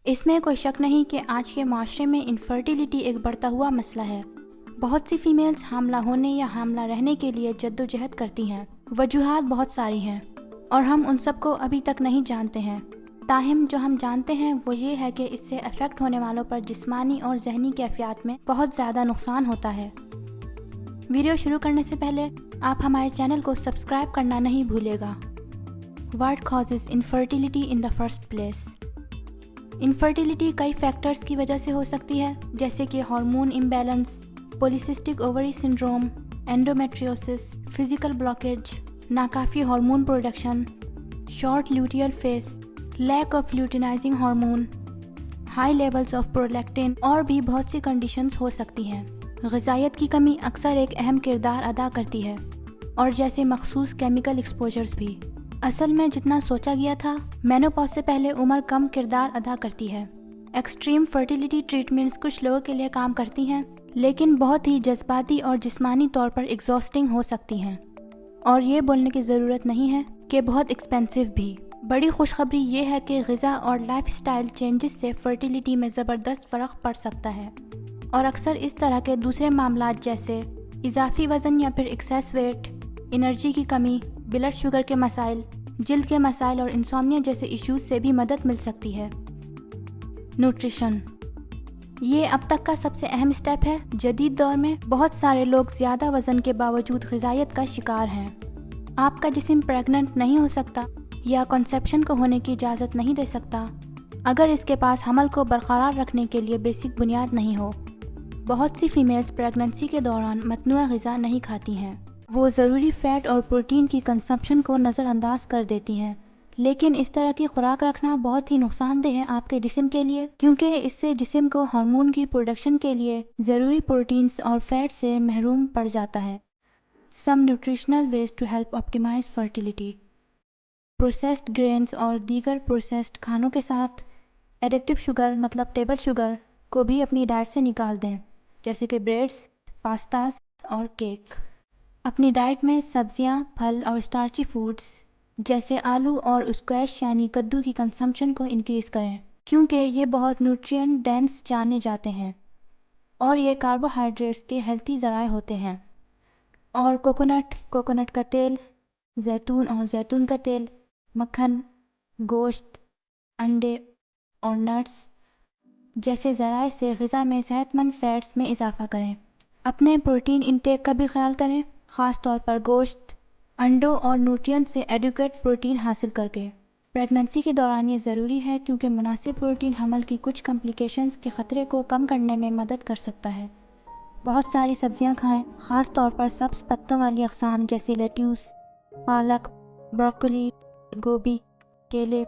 اس میں کوئی شک نہیں کہ آج کے معاشرے میں انفرٹیلیٹی ایک بڑھتا ہوا مسئلہ ہے۔ بہت سی فیمیلز حاملہ ہونے یا حاملہ رہنے کے لیے جدوجہد کرتی ہیں۔ وجوہات بہت ساری ہیں اور ہم ان سب کو ابھی تک نہیں جانتے ہیں۔ تاہم جو ہم جانتے ہیں وہ یہ ہے کہ اس سے افیکٹ ہونے والوں پر جسمانی اور ذہنی کیفیات میں بہت زیادہ نقصان ہوتا ہے۔ ویڈیو شروع کرنے سے پہلے آپ ہمارے چینل کو سبسکرائب کرنا نہیں بھولے گا۔ What causes infertility in the first place؟ Infertility کئی فیکٹرز کی وجہ سے ہو سکتی ہے، جیسے کہ hormone imbalance, polycystic ovary syndrome, endometriosis, physical blockage, ناکافی hormone production, short luteal phase, lack of luteinizing hormone, high levels of prolactin اور بھی بہت سی کنڈیشنز ہو سکتی ہیں۔ غذائیت کی کمی اکثر ایک اہم کردار ادا کرتی ہے، اور جیسے مخصوص کیمیکل ایکسپوجرز بھی۔ اصل میں جتنا سوچا گیا تھا، مینوپاز سے پہلے عمر کم کردار ادا کرتی ہے۔ ایکسٹریم فرٹیلیٹی ٹریٹمنٹس کچھ لوگوں کے لیے کام کرتی ہیں، لیکن بہت ہی جذباتی اور جسمانی طور پر ایگزاسٹنگ ہو سکتی ہیں، اور یہ بولنے کی ضرورت نہیں ہے کہ بہت ایکسپینسو بھی۔ بڑی خوشخبری یہ ہے کہ غذا اور لائف سٹائل چینجز سے فرٹیلیٹی میں زبردست فرق پڑ سکتا ہے، اور اکثر اس طرح کے دوسرے معاملات جیسے اضافی وزن یا پھر ایکسیس ویٹ، انرجی کی کمی، بلڈ شوگر کے مسائل، جلد کے مسائل اور انسومنیا جیسے ایشوز سے بھی مدد مل سکتی ہے۔ نیوٹریشن، یہ اب تک کا سب سے اہم سٹیپ ہے۔ جدید دور میں بہت سارے لوگ زیادہ وزن کے باوجود غذائیت کا شکار ہیں۔ آپ کا جسم پریگننٹ نہیں ہو سکتا یا کنسیپشن کو ہونے کی اجازت نہیں دے سکتا اگر اس کے پاس حمل کو برقرار رکھنے کے لیے بیسک بنیاد نہیں ہو۔ بہت سی فیمیلز پریگننسی کے دوران متنوع غذا نہیں کھاتی ہیں۔ وہ ضروری فیٹ اور پروٹین کی کنزمپشن کو نظر انداز کر دیتی ہیں، لیکن اس طرح کی خوراک رکھنا بہت ہی نقصان دہ ہے آپ کے جسم کے لیے، کیونکہ اس سے جسم کو ہارمون کی پروڈکشن کے لیے ضروری پروٹینز اور فیٹ سے محروم پڑ جاتا ہے۔ Some nutritional ways to help optimise fertility. Processed grains اور دیگر پروسیسڈ کھانوں کے ساتھ ایڈکٹیو شوگر مطلب ٹیبل شوگر کو بھی اپنی ڈائٹ سے نکال دیں، جیسے کہ بریڈز، پاستاز اور کیک۔ اپنی ڈائٹ میں سبزیاں، پھل اور اسٹارچی فوڈز جیسے آلو اور اسکویش یعنی کدو کی کنزمپشن کو انکریز کریں، کیونکہ یہ بہت نیوٹرین ڈینس جانے جاتے ہیں اور یہ کاربوہائیڈریٹس کے ہیلتھی ذرائع ہوتے ہیں۔ اور کوکونٹ کا تیل، زیتون اور زیتون کا تیل، مکھن، گوشت، انڈے اور نٹس جیسے ذرائع سے غذا میں صحت مند فیٹس میں اضافہ کریں۔ اپنے پروٹین انٹیک کا بھی خیال کریں، خاص طور پر گوشت، انڈوں اور نیوٹرینٹ سے ایڈیکویٹ پروٹین حاصل کر کے۔ پریگننسی کے دوران یہ ضروری ہے کیونکہ مناسب پروٹین حمل کی کچھ کمپلیکیشنز کے خطرے کو کم کرنے میں مدد کر سکتا ہے۔ بہت ساری سبزیاں کھائیں، خاص طور پر سبز پتوں والی اقسام جیسے لیٹیوس، پالک، بروکلی، گوبھی، کیلے،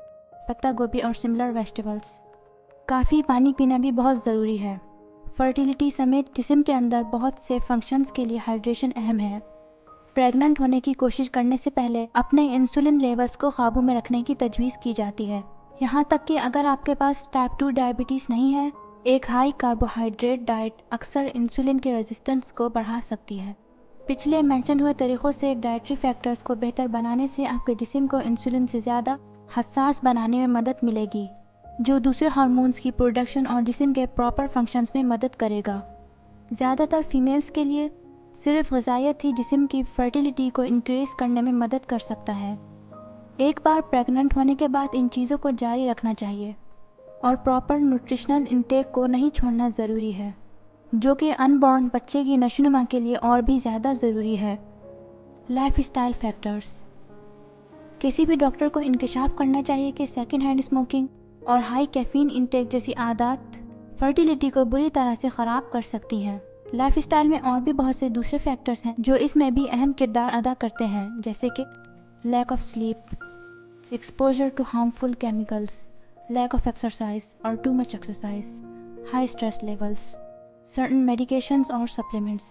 پتہ گوبھی اور سملر ویجیٹیبلز۔ کافی پانی پینا بھی بہت ضروری ہے۔ فرٹیلیٹی سمیت جسم کے اندر بہت سے فنکشنز کے لیے ہائیڈریشن اہم ہے۔ پریگننٹ ہونے کی کوشش کرنے سے پہلے اپنے انسولن لیولز کو قابو میں رکھنے کی تجویز کی جاتی ہے، یہاں تک کہ اگر آپ کے پاس ٹائپ 2 ڈائبٹیز نہیں ہے۔ ایک ہائی کاربوہائیڈریٹ ڈائٹ اکثر انسولن کے ریزسٹنس کو بڑھا سکتی ہے۔ پچھلے مینشن ہوئے طریقوں سے ڈائٹری فیکٹرز کو بہتر بنانے سے آپ کے جسم کو انسولن سے زیادہ حساس بنانے میں مدد ملے گی، جو دوسرے ہارمونز کی پروڈکشن اور جسم کے پراپر فنکشنز میں مدد کرے گا۔ زیادہ تر فیمیلز کے لیے صرف غذائیت ہی جسم کی فرٹیلیٹی کو انکریز کرنے میں مدد کر سکتا ہے۔ ایک بار پریگننٹ ہونے کے بعد ان چیزوں کو جاری رکھنا چاہیے، اور پراپر نیوٹریشنل انٹیک کو نہیں چھوڑنا ضروری ہے، جو کہ ان بورن بچے کی نشوونما کے لیے اور بھی زیادہ ضروری ہے۔ Life style factors. کسی بھی ڈاکٹر کو انکشاف کرنا چاہیے کہ سیکنڈ ہینڈ اسموکنگ اور ہائی کیفین انٹیک جیسی عادات فرٹیلیٹی کو بری طرح سے خراب کر سکتی ہیں۔ لائف سٹائل میں اور بھی بہت سے دوسرے فیکٹرز ہیں جو اس میں بھی اہم کردار ادا کرتے ہیں، جیسے کہ lack of sleep, exposure to harmful chemicals, lack of exercise اور too much exercise, high stress levels, certain medications اور سپلیمنٹس۔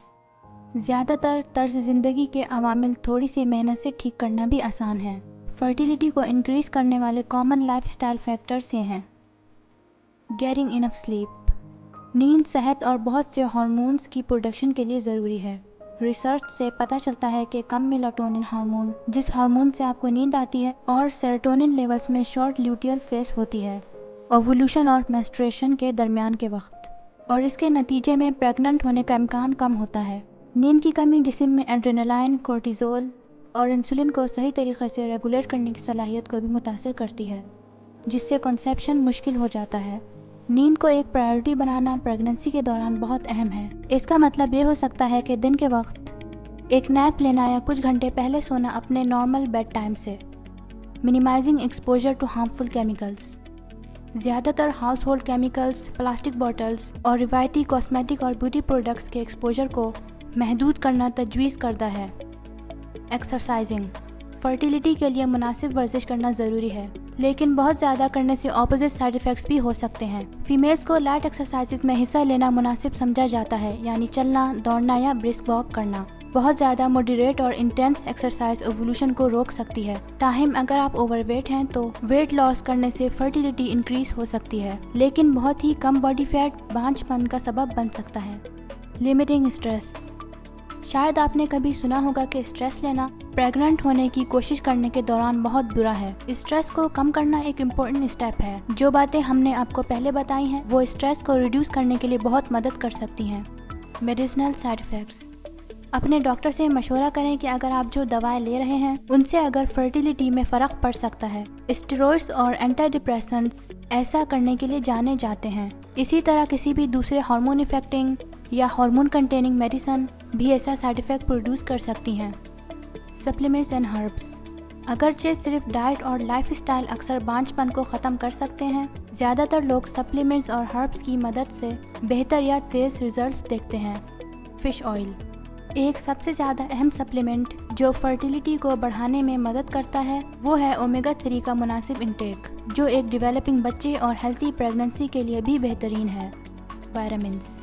زیادہ تر طرز زندگی کے عوامل تھوڑی سی محنت سے ٹھیک کرنا بھی آسان ہے۔ فرٹیلیٹی کو انکریز کرنے والے کامن لائف سٹائل فیکٹرز یہ ہیں: گیٹنگ انف سلیپ۔ نیند صحت اور بہت سے ہارمونز کی پروڈکشن کے لیے ضروری ہے۔ ریسرچ سے پتہ چلتا ہے کہ کم میلاٹونن ہارمون، جس ہارمون سے آپ کو نیند آتی ہے، اور سیروٹونن لیولز میں شارٹ لیوٹیل فیس ہوتی ہے، اوولوشن اور میسٹریشن کے درمیان کے وقت، اور اس کے نتیجے میں پریگننٹ ہونے کا امکان کم ہوتا ہے۔ نیند کی کمی جسم میں ایڈرینالائن، کورٹیزول اور انسولین کو صحیح طریقے سے ریگولیٹ کرنے کی صلاحیت کو بھی متاثر کرتی ہے، جس سے کنسیپشن مشکل ہو جاتا ہے۔ نیند کو ایک پرائیورٹی بنانا پریگننسی کے دوران بہت اہم ہے۔ اس کا مطلب یہ ہو سکتا ہے کہ دن کے وقت ایک نیپ لینا یا کچھ گھنٹے پہلے سونا اپنے نارمل بیڈ ٹائم سے۔ Minimising exposure to harmful chemicals. زیادہ تر house hold chemicals, plastic bottles اور روایتی کاسمیٹک اور بیوٹی پروڈکٹس کے ایکسپوجر کو محدود کرنا تجویز کردہ ہے۔ ایکسرسائزنگ۔ فرٹیلیٹی کے لیے مناسب ورزش کرنا ضروری ہے، لیکن بہت زیادہ کرنے سے اپوزٹ سائیڈ ایفیکٹس بھی ہو سکتے ہیں۔ فیمیلز کو لائٹ ایکسرسائزز میں حصہ لینا مناسب سمجھا جاتا ہے، یعنی چلنا، دوڑنا یا برسک واک کرنا۔ بہت زیادہ موڈریٹ اور انٹینس ایکسرسائز اوولوشن کو روک سکتی ہے۔ تاہم اگر آپ اوور ویٹ ہیں تو ویٹ لاس کرنے سے فرٹیلیٹی انکریز ہو سکتی ہے، لیکن بہت ہی کم باڈی فیٹ بانجھ پن کا سبب بن سکتا ہے۔ Limiting stress. شاید آپ نے کبھی سنا ہوگا کہ اسٹریس لینا پریگننٹ ہونے کی کوشش کرنے کے دوران بہت برا ہے۔ اسٹریس کو کم کرنا ایک امپورٹنٹ اسٹیپ ہے۔ جو باتیں ہم نے آپ کو پہلے بتائی ہیں وہ اسٹریس کو ریڈیوس کرنے کے لیے بہت مدد کر سکتی ہیں۔ Medicinal side effects. اپنے ڈاکٹر سے مشورہ کریں کہ اگر آپ جو دوائیں لے رہے ہیں ان سے اگر فرٹیلیٹی میں فرق پڑ سکتا ہے۔ اسٹیرائڈز اور اینٹی ڈپریسنٹس ایسا کرنے کے لیے جانے جاتے ہیں۔ اسی طرح کسی بھی دوسرے ہارمون افیکٹنگ یا ہارمون کنٹیننگ میڈیسن بھی ایسا سائیڈ ایفیکٹ پروڈیوس کر سکتی ہیں۔ Supplements and herbs. اگرچہ صرف ڈائٹ اور لائف اسٹائل اکثر بانجھ پن کو ختم کر سکتے ہیں، زیادہ تر لوگ سپلیمنٹس اور ہربس کی مدد سے بہتر یا تیز ریزلٹس دیکھتے ہیں۔ فش آئل ایک سب سے زیادہ اہم سپلیمنٹ جو فرٹیلیٹی کو بڑھانے میں مدد کرتا ہے وہ ہے اومیگا 3 کا مناسب انٹیک، جو ایک ڈیولپنگ بچے اور ہیلتھی پریگننسی کے لیے بھی بہترین ہے۔ وائٹامنس۔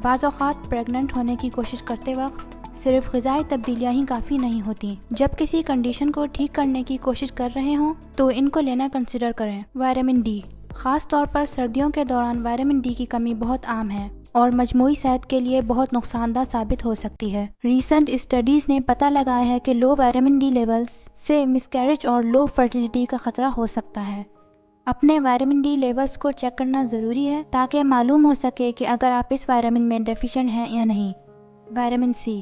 بعض اوقات پریگننٹ ہونے کی کوشش کرتے وقت صرف غذائی تبدیلیاں ہی کافی نہیں ہوتی۔ جب کسی کنڈیشن کو ٹھیک کرنے کی کوشش کر رہے ہوں تو ان کو لینا کنسیڈر کریں۔ وائٹامن ڈی، خاص طور پر سردیوں کے دوران وائٹامن ڈی کی کمی بہت عام ہے اور مجموعی صحت کے لیے بہت نقصان دہ ثابت ہو سکتی ہے۔ ریسنٹ اسٹڈیز نے پتہ لگایا ہے کہ لو وائٹامن ڈی لیولز سے مسکیریج اور لو فرٹیلیٹی کا خطرہ ہو سکتا ہے۔ اپنے وائٹامن ڈی لیولز کو چیک کرنا ضروری ہے تاکہ معلوم ہو سکے کہ اگر آپ اس وائٹامن میں ڈیفیشینٹ ہیں یا نہیں۔ وائٹامن سی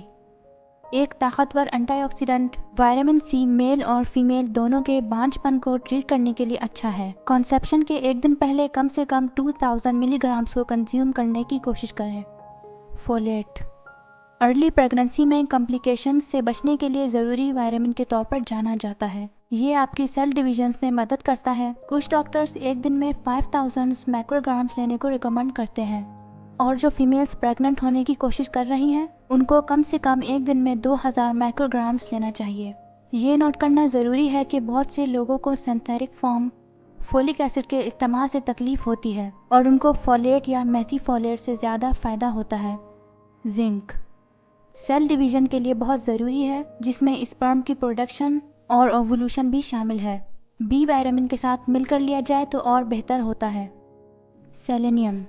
ایک طاقتور اینٹی آکسیڈنٹ۔ وائٹامن سی میل اور فیمیل دونوں کے بانجھ پن کو ٹریٹ کرنے کے لیے اچھا ہے۔ کنسیپشن کے ایک دن پہلے کم سے کم 2000 ملی گرامز کو کنزیوم کرنے کی کوشش کریں۔ فولیٹ ارلی پریگننسی میں کمپلیکیشنز سے بچنے کے لیے ضروری وائٹامن کے طور پر جانا جاتا ہے۔ یہ آپ کی سیل ڈویژنز میں مدد کرتا ہے۔ کچھ ڈاکٹرز ایک دن میں 5000 مائکرو گرامز لینے کو ریکمینڈ کرتے ہیں، اور جو فیمیلز پریگننٹ ہونے کی کوشش کر رہی ہیں ان کو کم سے کم ایک دن میں 2000 مائکرو گرامز لینا چاہیے۔ یہ نوٹ کرنا ضروری ہے کہ بہت سے لوگوں کو سنتھیٹک فارم فولک ایسڈ کے استعمال سے تکلیف ہوتی ہے اور ان کو فولیٹ یا میتھی فولیٹ سے زیادہ فائدہ ہوتا ہے۔ زنک سیل ڈویژن کے لیے بہت ضروری ہے، جس میں اسپرم کی پروڈکشن اور اوولوشن بھی شامل ہے۔ بی وائٹامن کے ساتھ مل کر لیا جائے تو اور بہتر ہوتا ہے۔ سیلینیم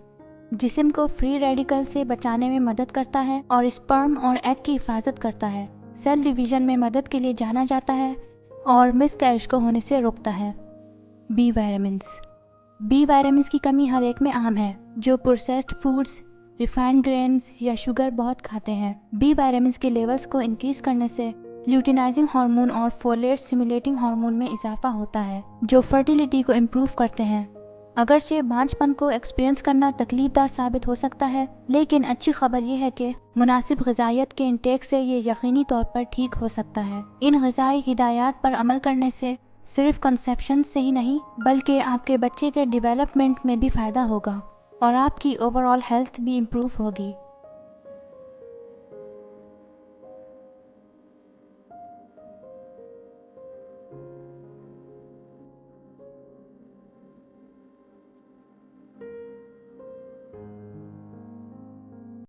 جسم کو فری ریڈیکل سے بچانے میں مدد کرتا ہے اور اسپرم اور ایگ کی حفاظت کرتا ہے۔ سیل ڈویژن میں مدد کے لیے جانا جاتا ہے اور مس کیریج کو ہونے سے روکتا ہے۔ بی وائٹامنس کی کمی ہر ایک میں عام ہے جو پروسیسڈ فوڈز، ریفائنڈ گرینز یا شوگر بہت کھاتے ہیں۔ بی وائٹامنس کے لیولز کو انکریز کرنے سے لیوٹینائزنگ ہارمون اور فولیٹ سٹیمیولیٹنگ ہارمون میں اضافہ ہوتا ہے جو فرٹیلیٹی کو امپروو کرتے ہیں۔ اگرچہ بانجھ پن کو ایکسپیرئنس کرنا تکلیف دہ ثابت ہو سکتا ہے، لیکن اچھی خبر یہ ہے کہ مناسب غذائیت کے انٹیک سے یہ یقینی طور پر ٹھیک ہو سکتا ہے۔ ان غذائی ہدایات پر عمل کرنے سے صرف کنسیپشن سے ہی نہیں بلکہ آپ کے بچے کے ڈیولپمنٹ میں بھی فائدہ ہوگا اور آپ کی اوور آل ہیلتھ بھی امپروو ہوگی۔